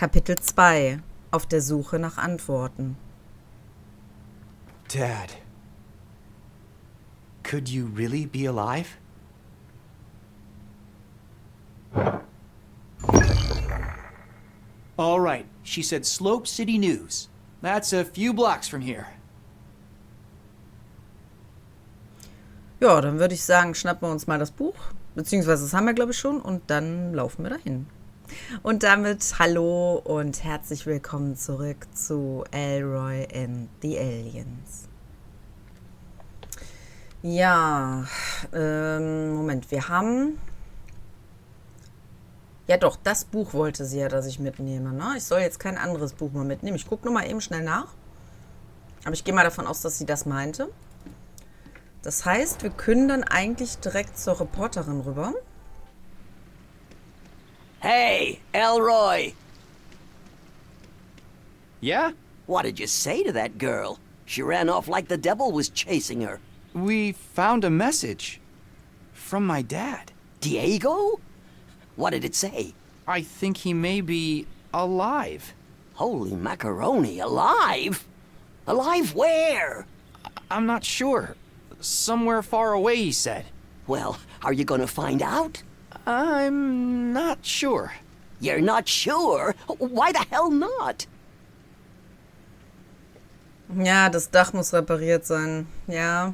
Kapitel 2. Auf der Suche nach Antworten. Dad, could you really be alive? All right, she said Slope City News. That's a few blocks from here. Ja, dann würde ich sagen, schnappen wir uns mal das Buch. Beziehungsweise das haben wir, glaube ich, schon. Und dann laufen wir dahin. Und damit hallo und herzlich willkommen zurück zu Elroy and the Aliens. Ja, Moment, wir haben... Ja doch, das Buch wollte sie ja, dass ich mitnehme. Ne? Ich soll jetzt kein anderes Buch mal mitnehmen. Ich gucke nur mal eben schnell nach. Aber ich gehe mal davon aus, dass sie das meinte. Das heißt, wir können dann eigentlich direkt zur Reporterin rüber. Hey, Elroy! Yeah? What did you say to that girl? She ran off like the devil was chasing her. We found a message from my dad. Diego? What did it say? I think he may be alive. Holy macaroni, alive? Alive where? I'm not sure. Somewhere far away, he said. Well, are you gonna find out? I'm not sure. You're not sure? Why the hell not? Ja, das Dach muss repariert sein. Ja.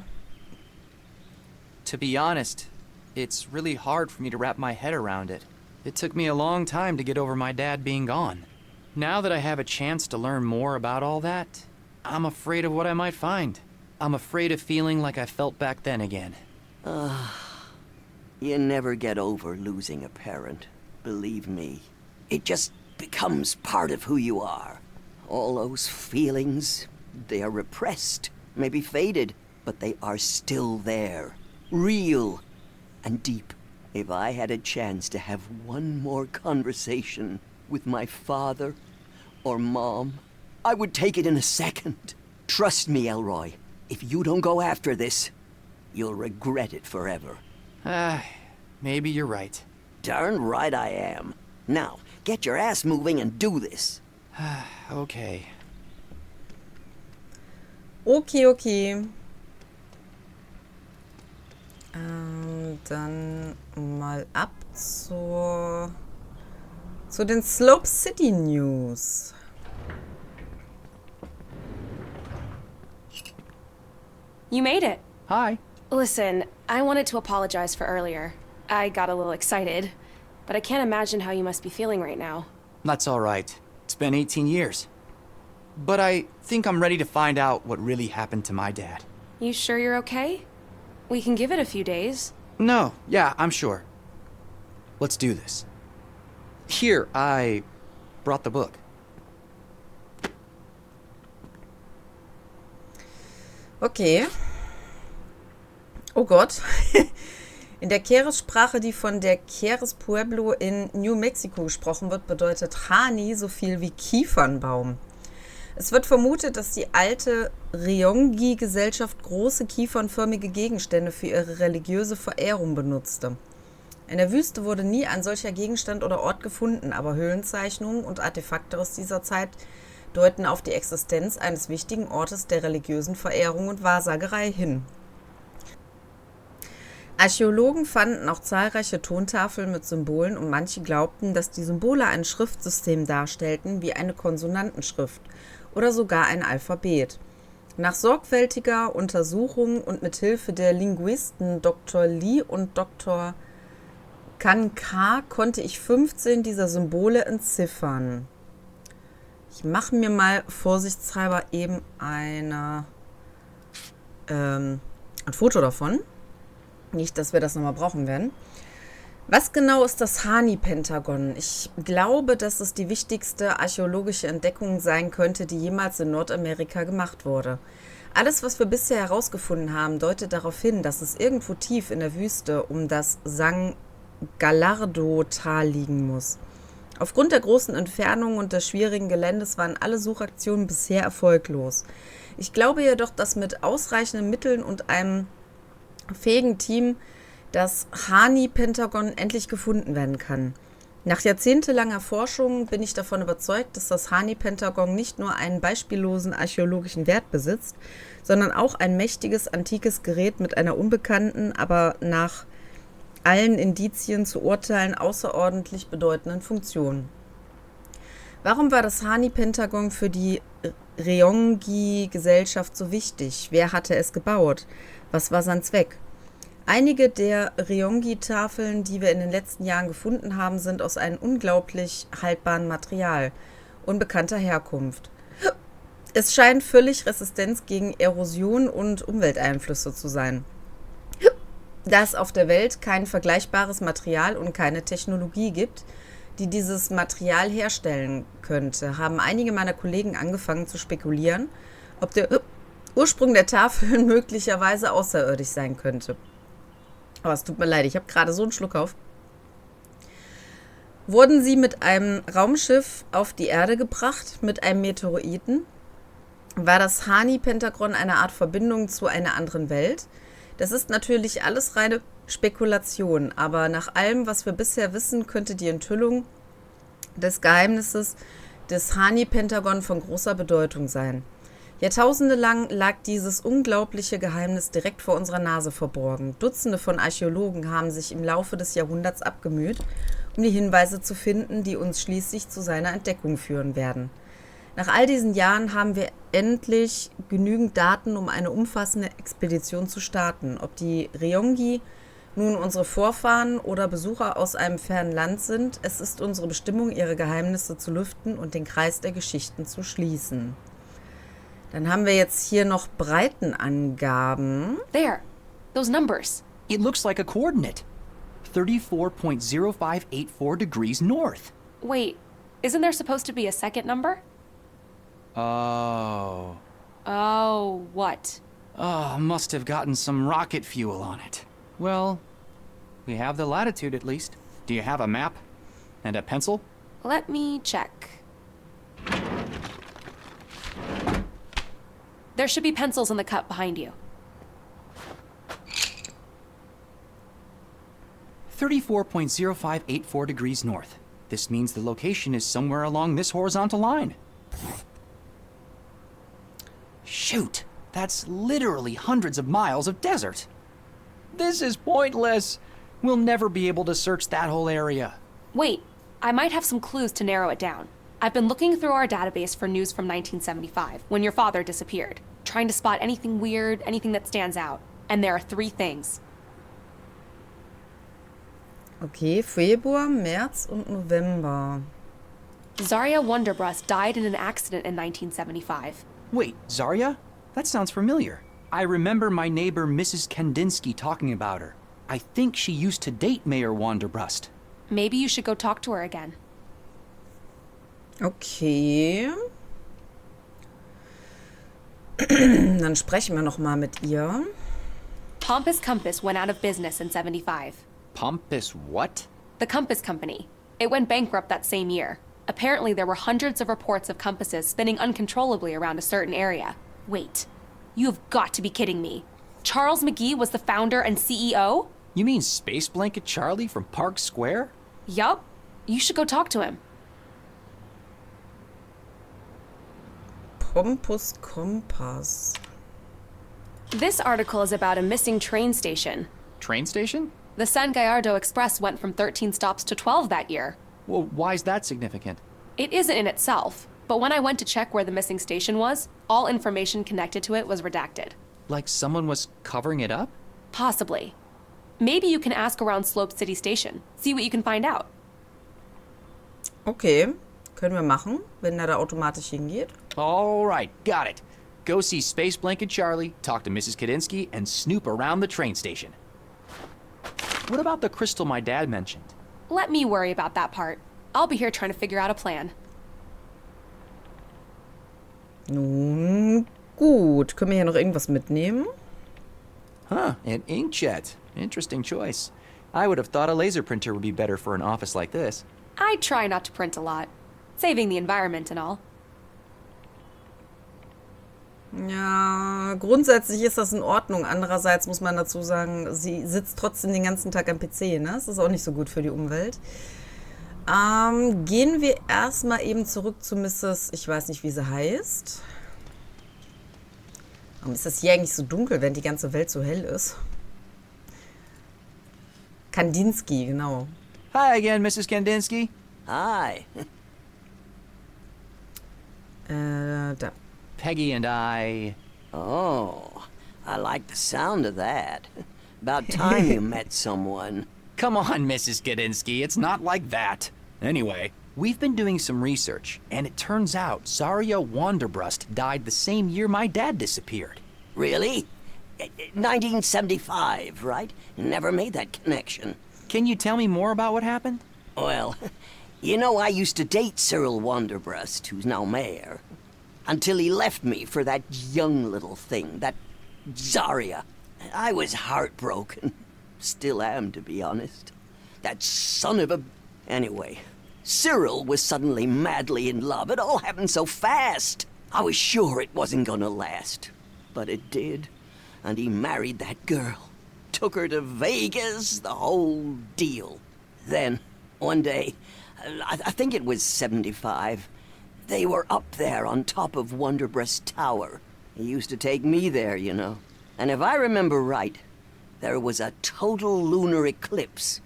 To be honest, it's really hard for me to wrap my head around it. It took me a long time to get over my dad being gone. Now that I have a chance to learn more about all that, I'm afraid of what I might find. I'm afraid of feeling like I felt back then again. You never get over losing a parent, believe me. It just becomes part of who you are. All those feelings, they are repressed, maybe faded, but they are still there. Real and deep. If I had a chance to have one more conversation with my father or mom, I would take it in a second. Trust me, Elroy. If you don't go after this, you'll regret it forever. Maybe you're right. Darn right I am. Now, get your ass moving and do this. Okay. Okay. Dann mal ab zu den Slope City News. You made it. Hi. Listen, I wanted to apologize for earlier. I got a little excited, but I can't imagine how you must be feeling right now. That's all right. It's been 18 years. But I think I'm ready to find out what really happened to my dad. You sure you're okay? We can give it a few days. No, yeah, I'm sure. Let's do this. Here, I brought the book. Okay. Oh Gott. In der Keres-Sprache, die von der Keres Pueblo in New Mexico gesprochen wird, bedeutet Hani so viel wie Kiefernbaum. Es wird vermutet, dass die alte Ryonggi-Gesellschaft große kiefernförmige Gegenstände für ihre religiöse Verehrung benutzte. In der Wüste wurde nie ein solcher Gegenstand oder Ort gefunden, aber Höhlenzeichnungen und Artefakte aus dieser Zeit deuten auf die Existenz eines wichtigen Ortes der religiösen Verehrung und Wahrsagerei hin. Archäologen fanden auch zahlreiche Tontafeln mit Symbolen und manche glaubten, dass die Symbole ein Schriftsystem darstellten, wie eine Konsonantenschrift oder sogar ein Alphabet. Nach sorgfältiger Untersuchung und mit Hilfe der Linguisten Dr. Lee und Dr. Kanka konnte ich 15 dieser Symbole entziffern. Ich mache mir mal vorsichtshalber eben ein Foto davon. Nicht, dass wir das nochmal brauchen werden. Was genau ist das Hani-Pentagon? Ich glaube, dass es die wichtigste archäologische Entdeckung sein könnte, die jemals in Nordamerika gemacht wurde. Alles, was wir bisher herausgefunden haben, deutet darauf hin, dass es irgendwo tief in der Wüste um das San Gallardo-Tal liegen muss. Aufgrund der großen Entfernung und des schwierigen Geländes waren alle Suchaktionen bisher erfolglos. Ich glaube jedoch, dass mit ausreichenden Mitteln und einem fähigen Team das Hani-Pentagon endlich gefunden werden kann. Nach jahrzehntelanger Forschung bin ich davon überzeugt, dass das Hani-Pentagon nicht nur einen beispiellosen archäologischen Wert besitzt, sondern auch ein mächtiges, antikes Gerät mit einer unbekannten, aber nach allen Indizien zu urteilen außerordentlich bedeutenden Funktion. Warum war das Hani-Pentagon für die Ryongyi-Gesellschaft so wichtig? Wer hatte es gebaut? Was war sein Zweck? Einige der Ryongyi-Tafeln, die wir in den letzten Jahren gefunden haben, sind aus einem unglaublich haltbaren Material, unbekannter Herkunft. Es scheint völlig resistent gegen Erosion und Umwelteinflüsse zu sein. Da es auf der Welt kein vergleichbares Material und keine Technologie gibt, die dieses Material herstellen könnte, haben einige meiner Kollegen angefangen zu spekulieren, ob der Ursprung der Tafeln möglicherweise außerirdisch sein könnte. Aber es tut mir leid, ich habe gerade so einen Schluck auf. Wurden sie mit einem Raumschiff auf die Erde gebracht, mit einem Meteoriten? War das Hani-Pentagon eine Art Verbindung zu einer anderen Welt? Das ist natürlich alles reine Spekulation, aber nach allem, was wir bisher wissen, könnte die Enthüllung des Geheimnisses des Hani-Pentagon von großer Bedeutung sein. Jahrtausende lang lag dieses unglaubliche Geheimnis direkt vor unserer Nase verborgen. Dutzende von Archäologen haben sich im Laufe des Jahrhunderts abgemüht, um die Hinweise zu finden, die uns schließlich zu seiner Entdeckung führen werden. Nach all diesen Jahren haben wir endlich genügend Daten, um eine umfassende Expedition zu starten. Ob die Ryongyi nun unsere Vorfahren oder Besucher aus einem fernen Land sind, es ist unsere Bestimmung, ihre Geheimnisse zu lüften und den Kreis der Geschichten zu schließen. Dann haben wir jetzt hier noch Breitenangaben. There. Those numbers. It looks like a coordinate. 34.0584 degrees north. Wait, isn't there supposed to be a second number? Oh. Oh, what? Oh, must have gotten some rocket fuel on it. Well, we have the latitude at least. Do you have a map? And a pencil? Let me check. There should be pencils in the cup behind you. 34.0584 degrees north. This means the location is somewhere along this horizontal line. Shoot, that's literally hundreds of miles of desert. This is pointless. We'll never be able to search that whole area. Wait, I might have some clues to narrow it down. I've been looking through our database for news from 1975, when your father disappeared, trying to spot anything weird, anything that stands out. And there are 3 things. Okay, Februar, März und November. Zarya Wonderbrust died in an accident in 1975. Wait, Zarya? That sounds familiar. I remember my neighbor Mrs. Kandinsky talking about her. I think she used to date Mayor Wanderbrust. Maybe you should go talk to her again. Okay. Dann sprechen wir noch mal mit ihr. Pompous Compass went out of business in 75. Pompous what? The Compass Company. It went bankrupt that same year. Apparently there were hundreds of reports of compasses spinning uncontrollably around a certain area. Wait, you have got to be kidding me. Charles McGee was the founder and CEO? You mean Space Blanket Charlie from Park Square? Yup. You should go talk to him. Pompous Kompass. This article is about a missing train station. Train station? The San Gallardo Express went from 13 stops to 12 that year. Well, why is that significant? It isn't in itself, but when I went to check where the missing station was, all information connected to it was redacted. Like someone was covering it up? Possibly. Maybe you can ask around Slope City Station. See what you can find out. Okay, können wir machen, wenn er da automatisch hingeht. All right, got it. Go see Space Blanket Charlie, talk to Mrs. Kadinsky, and snoop around the train station. What about the crystal my dad mentioned? Let me worry about that part. I'll be here trying to figure out a plan. Nun gut, können wir hier noch irgendwas mitnehmen? Huh, an inkjet. Interesting choice. I would have thought a laser printer would be better for an office like this. I try not to print a lot. Saving the environment and all. Ja, grundsätzlich ist das in Ordnung. Andererseits muss man dazu sagen, sie sitzt trotzdem den ganzen Tag am PC, ne? Das ist auch nicht so gut für die Umwelt. Gehen wir erstmal eben zurück zu Mrs. Ich weiß nicht, wie sie heißt. Warum ist das hier eigentlich so dunkel, wenn die ganze Welt so hell ist? Kandinsky, genau. Hi again, Mrs. Kandinsky. Hi. Da. Peggie and I... Oh, I like the sound of that. About time you met someone. Come on, Mrs. Kandinsky, it's not like that. Anyway, we've been doing some research, and it turns out Zarya Wanderbrust died the same year my dad disappeared. Really? 1975, right? Never made that connection. Can you tell me more about what happened? Well, you know, I used to date Cyril Wanderbrust, who's now mayor, until he left me for that young little thing, that Zarya. I was heartbroken. Still am, to be honest. That son of a... Anyway, Cyril was suddenly madly in love. It all happened so fast. I was sure it wasn't gonna last. But it did. And he married that girl. Took her to Vegas, the whole deal. Then, one day, I think it was 75, they were up there on top of Wanderbrust Tower. He used to take me there, you know. And if I remember right, there was a total lunar eclipse.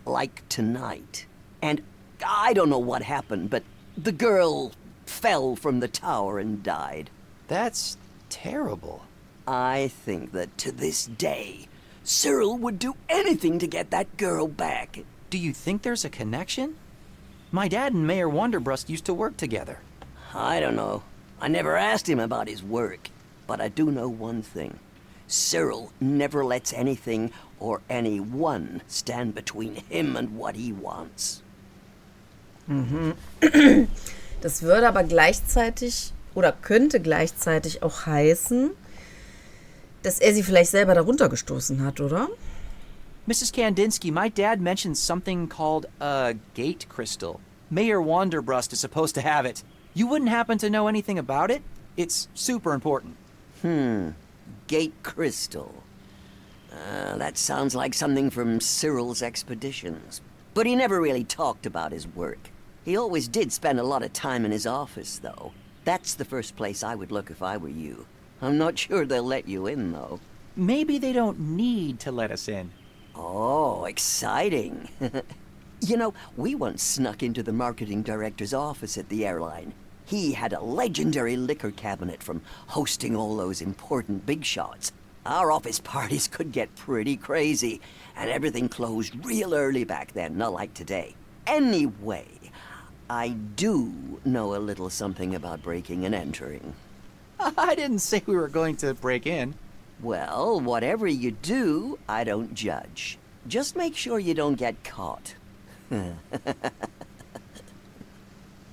Like tonight. And I don't know what happened, but the girl fell from the tower and died. That's terrible. I think that to this day, Cyril would do anything to get that girl back. Do you think there's a connection? My dad and Mayor Wanderbrust used to work together. I don't know. I never asked him about his work. But I do know one thing. Cyril never lets anything or anyone stand between him and what he wants. Das würde aber gleichzeitig oder könnte gleichzeitig auch heißen, dass er sie vielleicht selber darunter gestoßen hat, oder? Mrs. Kandinsky, my dad mentioned something called a gate crystal. Mayor Wanderbrust is supposed to have it. You wouldn't happen to know anything about it? It's super important. Gate crystal. That sounds like something from Cyril's expeditions. But he never really talked about his work. He always did spend a lot of time in his office, though. That's the first place I would look if I were you. I'm not sure they'll let you in, though. Maybe they don't need to let us in. Oh, exciting. You know, we once snuck into the marketing director's office at the airline. He had a legendary liquor cabinet from hosting all those important big shots. Our office parties could get pretty crazy, and everything closed real early back then, not like today. Anyway, I do know a little something about breaking and entering. I didn't say we were going to break in. Well, whatever you do, I don't judge. Just make sure you don't get caught.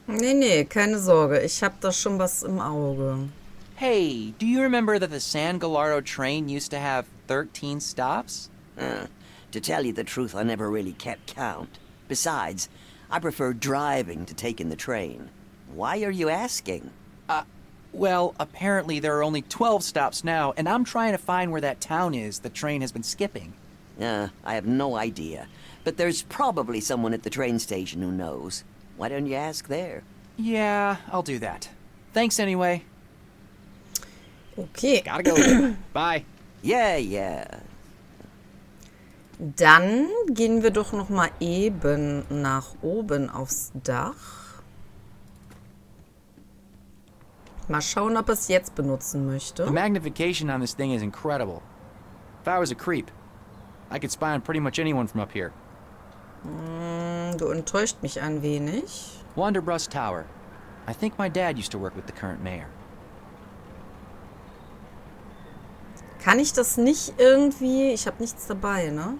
Nee, keine Sorge. Ich habe da schon was im Auge. Hey, do you remember that the San Gallardo train used to have 13 stops? To tell you the truth, I never really kept count. Besides, I prefer driving to taking the train. Why are you asking? Well, apparently there are only 12 stops now, and I'm trying to find where that town is the train has been skipping. I have no idea. But there's probably someone at the train station who knows. Why don't you ask there? Yeah, I'll do that. Thanks anyway. Okay. Gotta go. Bye. Yeah. Dann gehen wir doch noch mal eben nach oben aufs Dach. Mal schauen, ob es jetzt benutzen möchte. The magnification on this thing is incredible. If I was a creep, I could spy on pretty much anyone from up here. Du enttäuscht mich ein wenig. Wanderbrust Tower. I think my dad used to work with the current mayor. Kann ich das nicht irgendwie... Ich habe nichts dabei, ne?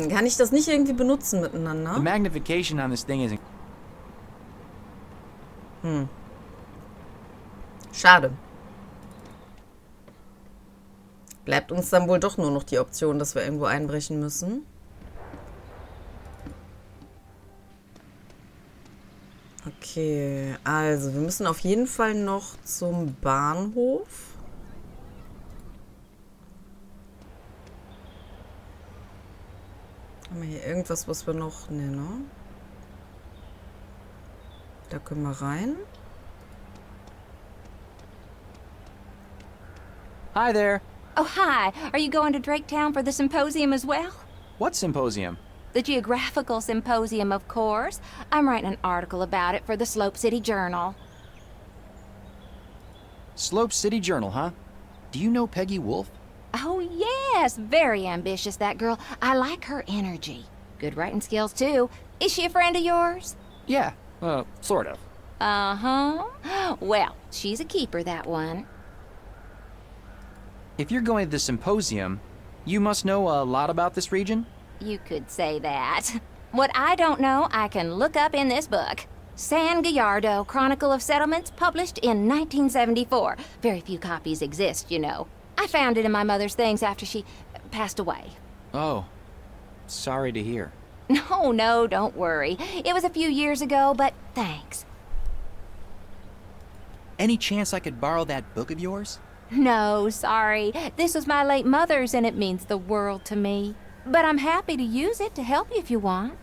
Kann ich das nicht irgendwie benutzen miteinander? The magnification on this thing is... Schade. Bleibt uns dann wohl doch nur noch die Option, dass wir irgendwo einbrechen müssen. Okay, also wir müssen auf jeden Fall noch zum Bahnhof. wir hier irgendwas, was wir noch... Ne, ne? Da können wir rein. Hi there. Oh, hi. Are you going to Draketown for the symposium as well? What symposium? The Geographical Symposium, of course. I'm writing an article about it for the Slope City Journal. Slope City Journal, huh? Do you know Peggie Wolf? Oh, yes. Very ambitious, that girl. I like her energy. Good writing skills, too. Is she a friend of yours? Yeah, sort of. Uh-huh. Well, she's a keeper, that one. If you're going to the symposium, you must know a lot about this region? You could say that. What I don't know, I can look up in this book. San Gallardo, Chronicle of Settlements, published in 1974. Very few copies exist, you know. I found it in my mother's things after she passed away. Oh, sorry to hear. No, don't worry. It was a few years ago, but thanks. Any chance I could borrow that book of yours? No, sorry. This was my late mother's and it means the world to me. But I'm happy to use it to help you if you want.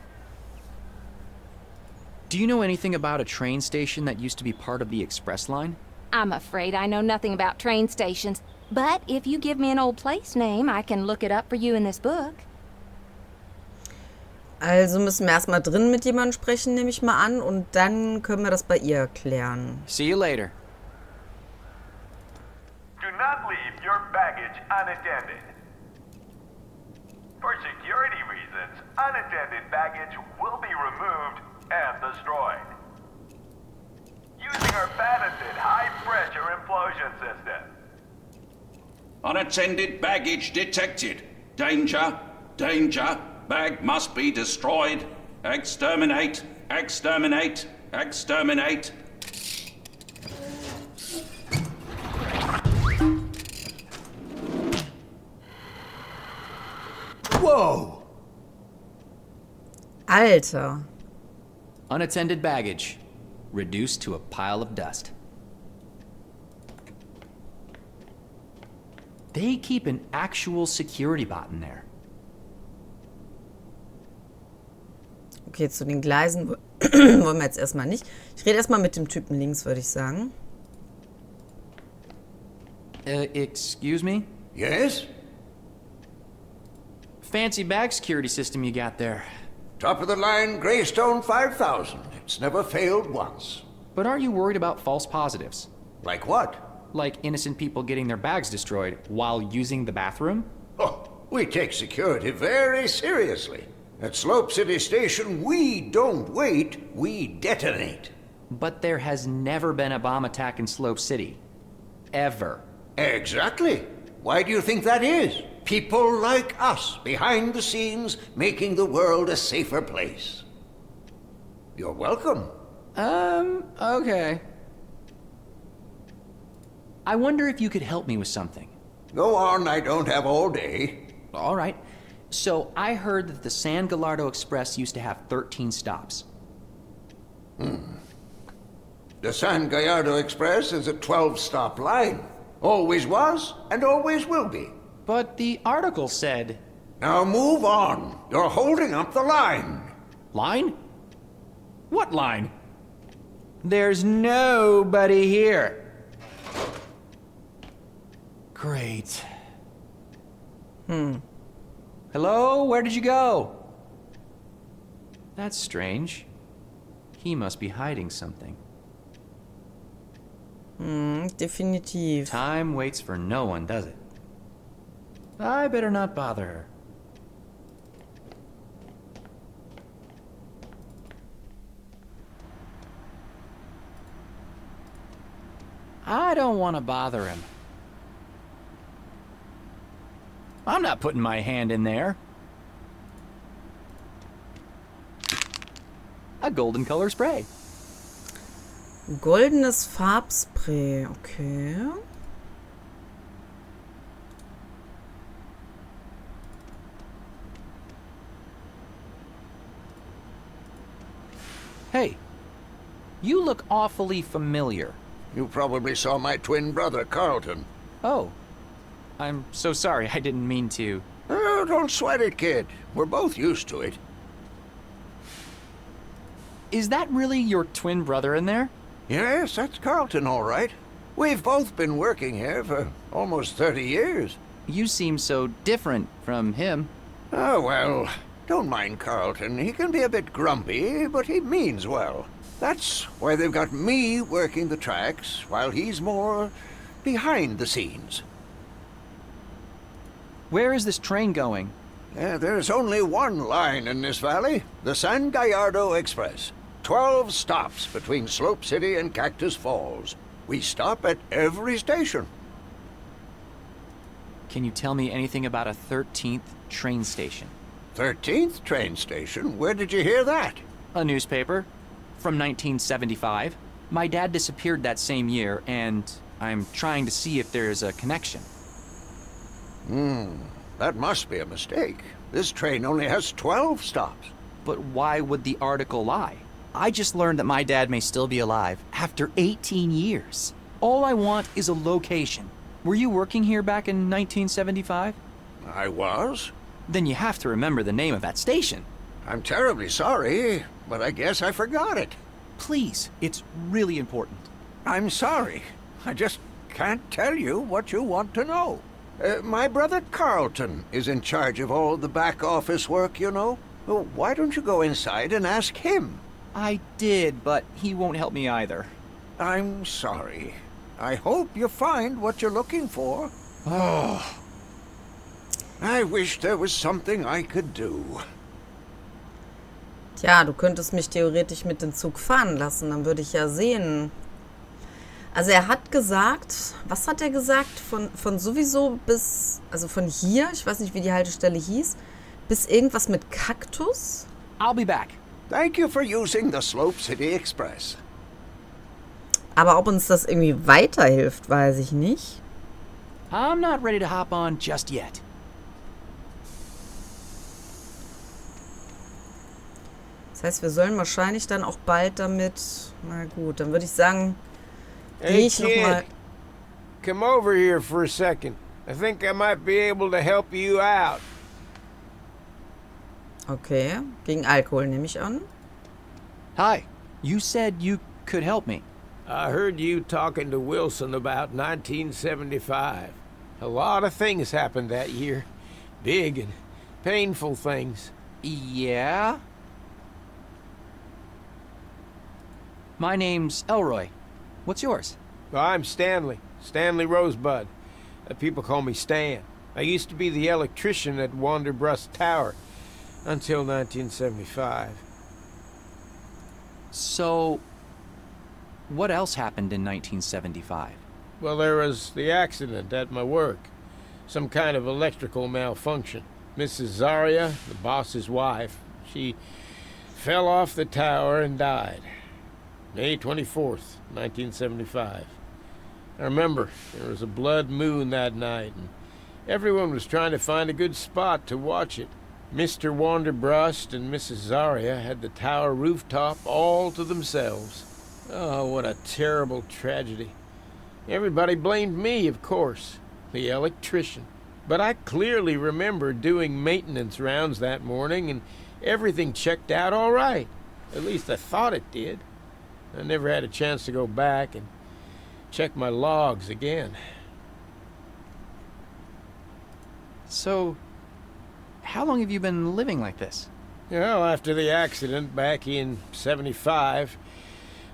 Do you know anything about a train station that used to be part of the express line? I'm afraid I know nothing about train stations. But if you give me an old place name, I can look it up for you in this book. Also müssen wir erstmal drin mit jemandem sprechen, nehme ich mal an. Und dann können wir das bei ihr klären. See you later. Do not leave your baggage unattended. For security reasons, unattended baggage will be removed and destroyed. Using our patented high-pressure implosion system. Unattended baggage detected. Danger, danger. Bag must be destroyed. Exterminate, exterminate, exterminate. Whoa! Alter. Unattended baggage. Reduced to a pile of dust. They keep an actual security bot in there. Okay, zu den Gleisen wollen wir jetzt erstmal nicht. Ich rede erstmal mit dem Typen links, würde ich sagen. Excuse me? Yes? Fancy bag security system you got there. Top of the line Greystone 5000. It's never failed once. But aren't you worried about false positives? Like what? Like innocent people getting their bags destroyed while using the bathroom? Oh, we take security very seriously. At Slope City Station, we don't wait, we detonate. But there has never been a bomb attack in Slope City. Ever. Exactly. Why do you think that is? People like us, behind the scenes, making the world a safer place. You're welcome. Okay. I wonder if you could help me with something. Go on, I don't have all day. All right. So, I heard that the San Gallardo Express used to have 13 stops. The San Gallardo Express is a 12-stop line. Always was, and always will be. But the article said... Now move on. You're holding up the line. Line? What line? There's nobody here. Great. Hello? Where did you go? That's strange. He must be hiding something. Definitiv. Time waits for no one, does it? I better not bother her. I don't want to bother him. I'm not putting my hand in there. A golden color spray. Goldenes Farbspray, okay. Hey, you look awfully familiar. You probably saw my twin brother, Carlton. Oh, I'm so sorry. I didn't mean to. Oh, don't sweat it, kid. We're both used to it. Is that really your twin brother in there? Yes, that's Carlton, all right. We've both been working here for almost 30 years. You seem so different from him. Oh, well, don't mind Carlton. He can be a bit grumpy, but he means well. That's why they've got me working the tracks, while he's more behind the scenes. Where is this train going? There's only one line in this valley, the San Gallardo Express. 12 stops between Slope City and Cactus Falls. We stop at every station. Can you tell me anything about a 13th train station? 13th train station? Where did you hear that? A newspaper. From 1975. My dad disappeared that same year, and I'm trying to see if there's a connection. That must be a mistake. This train only has 12 stops. But why would the article lie? I just learned that my dad may still be alive after 18 years. All I want is a location. Were you working here back in 1975? I was. Then you have to remember the name of that station. I'm terribly sorry, but I guess I forgot it. Please, it's really important. I'm sorry. I just can't tell you what you want to know. My brother Carlton is in charge of all the back office work, you know. Well, why don't you go inside and ask him? I did, but he won't help me either. I'm sorry. I hope you find what you're looking for. Oh. I wish there was something I could do. Tja, du könntest mich theoretisch mit dem Zug fahren lassen, dann würde ich ja sehen. Also er hat gesagt, was hat er gesagt? Von sowieso bis, also von hier, ich weiß nicht, wie die Haltestelle hieß, bis irgendwas mit Kaktus? I'll be back. Thank you for using the Slope City Express. Aber ob uns das irgendwie weiterhilft, weiß ich nicht. I'm not ready to hop on just yet. Das heißt, wir sollen wahrscheinlich dann auch bald damit... Na gut, dann würde ich sagen, gehe Hey, ich nochmal... kid, come over here for a second. I think I might be able to help you out. Okay, gegen Alkohol nehme ich an. Hi, you said you could help me. I heard you talking to Wilson about 1975. A lot of things happened that year. Big and painful things. Yeah? My name's Elroy. What's yours? Well, I'm Stanley. Stanley Rosebud. People call me Stan. I used to be the electrician at Wanderbrust Tower until 1975. So, what else happened in 1975? Well, there was the accident at my work. Some kind of electrical malfunction. Mrs. Zaria, the boss's wife, she fell off the tower and died. May 24th, 1975. I remember there was a blood moon that night, and everyone was trying to find a good spot to watch it. Mr. Wanderbrust and Mrs. Zaria had the tower rooftop all to themselves. Oh, what a terrible tragedy. Everybody blamed me, of course, the electrician. But I clearly remember doing maintenance rounds that morning, and everything checked out all right. At least I thought it did. I never had a chance to go back and check my logs again. So, how long have you been living like this? Well, after the accident back in '75,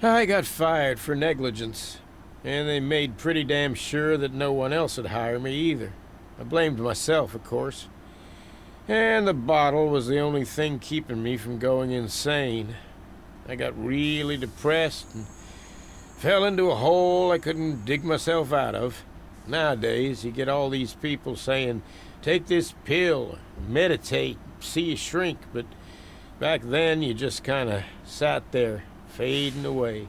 I got fired for negligence. And they made pretty damn sure that no one else would hire me either. I blamed myself, of course. And the bottle was the only thing keeping me from going insane. I got really depressed and fell into a hole I couldn't dig myself out of. Nowadays, you get all these people saying, take this pill, or meditate, see you shrink, but back then you just kind of sat there, fading away,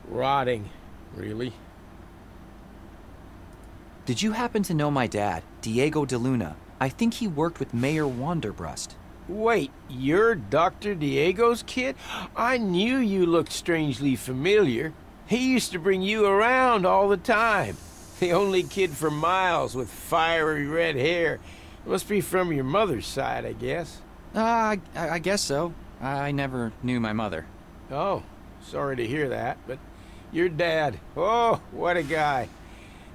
rotting, really. Did you happen to know my dad, Diego de Luna? I think he worked with Mayor Wanderbrust. Wait, you're Dr. Diego's kid? I knew you looked strangely familiar. He used to bring you around all the time. The only kid for miles with fiery red hair. Must be from your mother's side, I guess. I guess so. I never knew my mother. Oh, sorry to hear that, but your dad, oh, what a guy.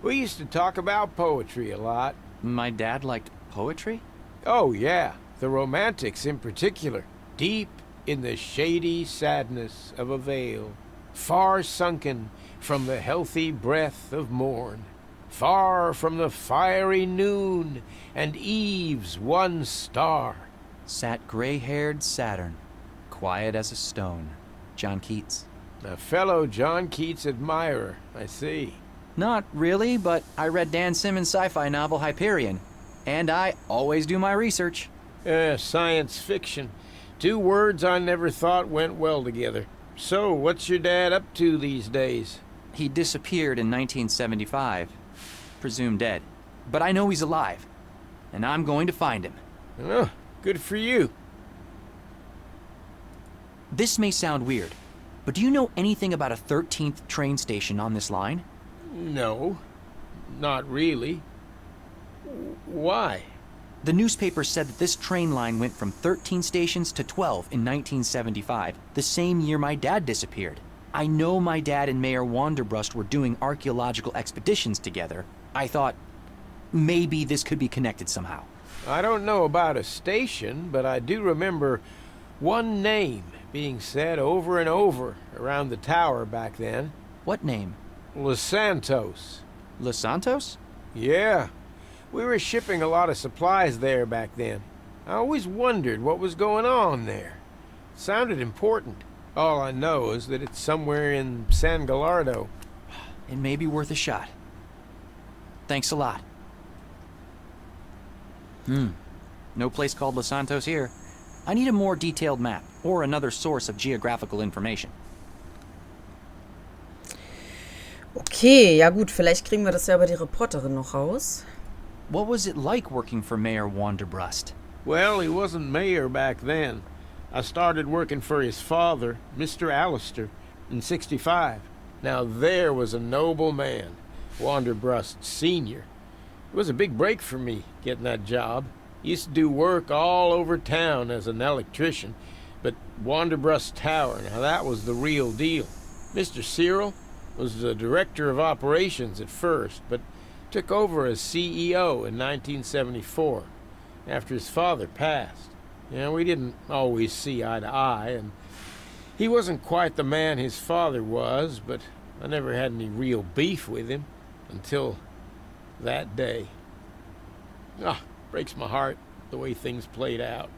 We used to talk about poetry a lot. My dad liked poetry? Oh, yeah, the Romantics in particular. Deep in the shady sadness of a vale, far sunken from the healthy breath of morn, far from the fiery noon and eve's one star, sat gray-haired Saturn, quiet as a stone. John Keats. A fellow John Keats admirer, I see. Not really, but I read Dan Simmons' sci-fi novel Hyperion, and I always do my research. Science fiction. 2 words I never thought went well together. So, what's your dad up to these days? He disappeared in 1975. Presumed dead. But I know he's alive, and I'm going to find him. Oh, good for you. This may sound weird, but do you know anything about a 13th train station on this line? No, not really. Why? The newspaper said that this train line went from 13 stations to 12 in 1975, the same year my dad disappeared. I know my dad and Mayor Wanderbrust were doing archaeological expeditions together. I thought maybe this could be connected somehow. I don't know about a station, but I do remember one name being said over and over around the tower back then. What name? Los Santos. Los Santos? Yeah. We were shipping a lot of supplies there back then. I always wondered what was going on there. It sounded important. All I know is that it's somewhere in San Gallardo. It may be worth a shot. Thanks a lot. No place called Los Santos here. I need a more detailed map, or another source of geographical information. Okay, ja gut, vielleicht kriegen wir das ja über die Reporterin noch raus. What was it like working for Mayor Wanderbrust? Well, he wasn't mayor back then. I started working for his father, Mr. Allister, in '65. Now there was a noble man, Wanderbrust Sr. It was a big break for me, getting that job. Used to do work all over town as an electrician, but Wanderbrust Tower, now that was the real deal. Mr. Cyril was the director of operations at first, but took over as CEO in 1974, after his father passed. We didn't always see eye to eye, and he wasn't quite the man his father was, but I never had any real beef with him until that day. Breaks my heart the way things played out.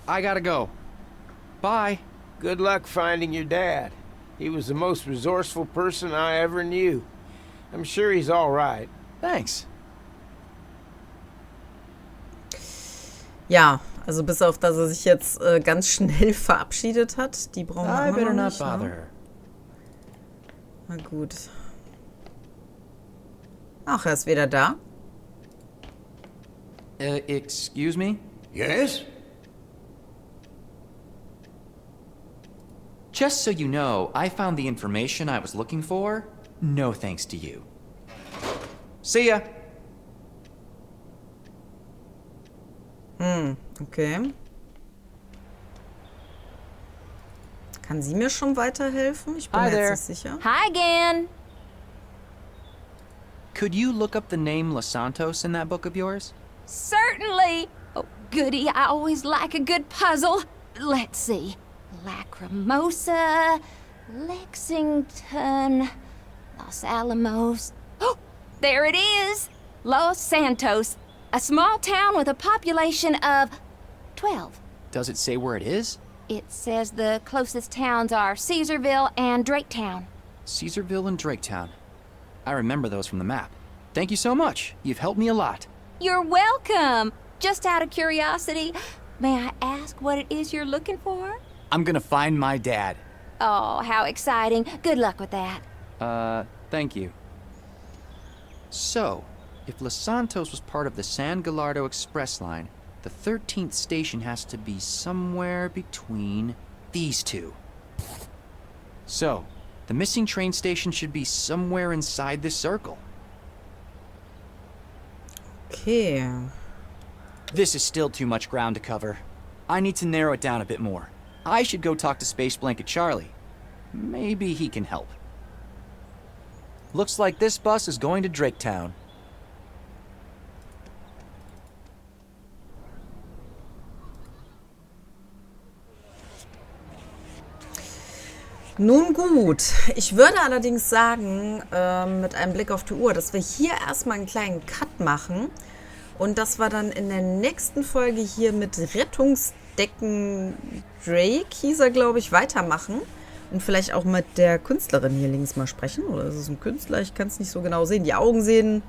I gotta go. Bye. Good luck finding your dad. He was the most resourceful person I ever knew. I'm sure he's all right. Thanks. Ja, also bis auf, dass er sich jetzt ganz schnell verabschiedet hat. Die brauchen wir immer noch nicht, ne? Na gut. Ach, er ist wieder da. Excuse me? Yes? Just so you know, I found the information I was looking for. No thanks to you. See ya! Okay. Kann sie mir schon weiterhelfen? Ich bin Hi mir there. jetzt nicht sicher. Hi again. Could you look up the name Los Santos in that book of yours? Certainly. Oh, goody, I always like a good puzzle. Let's see. Lacrimosa, Lexington, Los Alamos. Oh, there it is! Los Santos, a small town with a population of 12. Does it say where it is? It says the closest towns are Caesarville and Draketown. Caesarville and Draketown. I remember those from the map. Thank you so much. You've helped me a lot. You're welcome. Just out of curiosity, may I ask what it is you're looking for? I'm gonna find my dad. Oh, how exciting. Good luck with that. Thank you. So, if Los Santos was part of the San Gallardo Express line, the 13th station has to be somewhere between these two. So, the missing train station should be somewhere inside this circle. Okay. This is still too much ground to cover. I need to narrow it down a bit more. I should go talk to Space Blanket Charlie. Maybe he can help. Looks like this bus is going to Draketown. Nun gut, ich würde allerdings sagen, mit einem Blick auf die Uhr, dass wir hier erstmal einen kleinen Cut machen und dass wir dann in der nächsten Folge hier mit Rettungsdecken Drake, hieß er glaube ich, weitermachen und vielleicht auch mit der Künstlerin hier links mal sprechen. Oder ist es ein Künstler? Ich kann es nicht so genau sehen. Die Augen sehen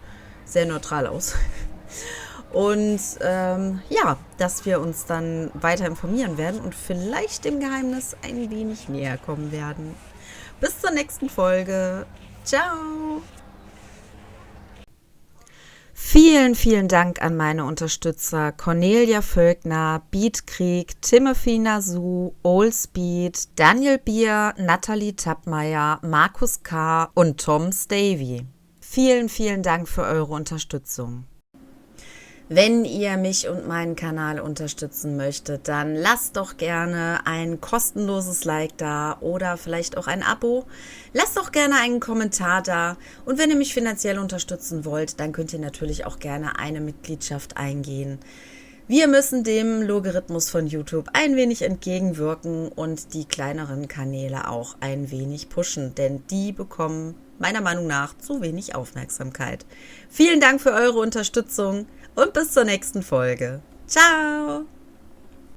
sehr neutral aus. Und ja, dass wir uns dann weiter informieren werden und vielleicht dem Geheimnis ein wenig näher kommen werden. Bis zur nächsten Folge. Ciao! Vielen, vielen Dank an meine Unterstützer Cornelia Völkner, Beatkrieg, Timothy Nasu, Oldspeed, Daniel Bier, Nathalie Tappmeier, Markus K. und Tom Stavey. Vielen, vielen Dank für eure Unterstützung. Wenn ihr mich und meinen Kanal unterstützen möchtet, dann lasst doch gerne ein kostenloses Like da oder vielleicht auch ein Abo. Lasst doch gerne einen Kommentar da. Und wenn ihr mich finanziell unterstützen wollt, dann könnt ihr natürlich auch gerne eine Mitgliedschaft eingehen. Wir müssen dem Logarithmus von YouTube ein wenig entgegenwirken und die kleineren Kanäle auch ein wenig pushen, denn die bekommen meiner Meinung nach zu wenig Aufmerksamkeit. Vielen Dank für eure Unterstützung und bis zur nächsten Folge. Ciao!